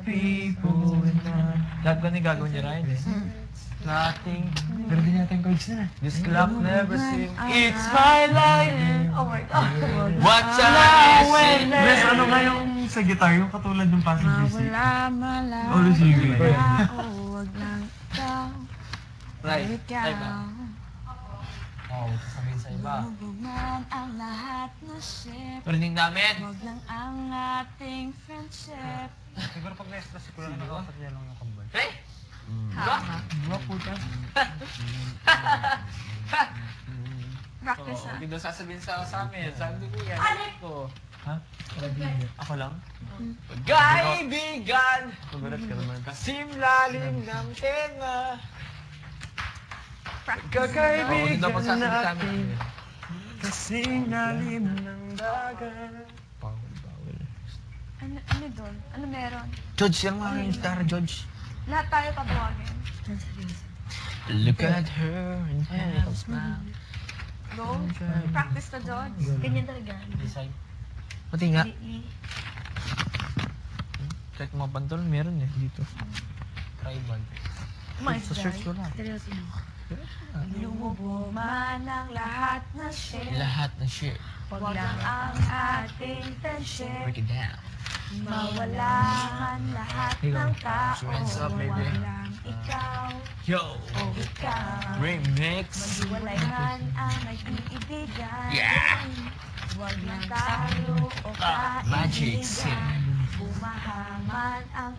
people na... Lahat ba na gagawin niya, Ryan? Nothing. Pero din natin coach na. This clock never sing. It's my life. Oh my God. What time is it? Bes, ano nga yung sa guitar? Yung katulad ng Pasig GC? Mawala, Oh, sige. huwag lang ikaw. Right. Ikaw. Oh, sasabihin sa iba. Huwag ang lahat na ship. Parinig namin. Huwag lang ang ating friendship. Siguro pag na-stress ko lang, nakakapat niya lang yung kambal. Hey! Diba puta? Practice Hindi daw sasabihin sa amin. Sabi ko yan. Ko. Ha? Ako lang? Kaibigan! Pagarat ka naman. Kasim lalim ng tenga. Kakaibigan natin. Kasing lalim ng dagat. Bawal. Ano doon? Ano meron? George, yan mga yung gitara, George. Lahat tayo tabuwagin. Look at her and have a smile. Go. Practice na, George. Ganyan talaga. Design. Pati nga. Kahit mga pantalon, meron eh dito. Tribal. Sa shirts ko lang. Lumubo man ang lahat na ship. Lahat ng shit. Huwag lang ang ating friendship. Break it down. Mawala man lahat ng tao. Hands up, baby. Huwag lang ikaw Yo! o ikaw. Remix! Maghiwalay man ang nag-iibigan. Yeah! Huwag lang tayo o Magic kaibigan. Bumahaman ang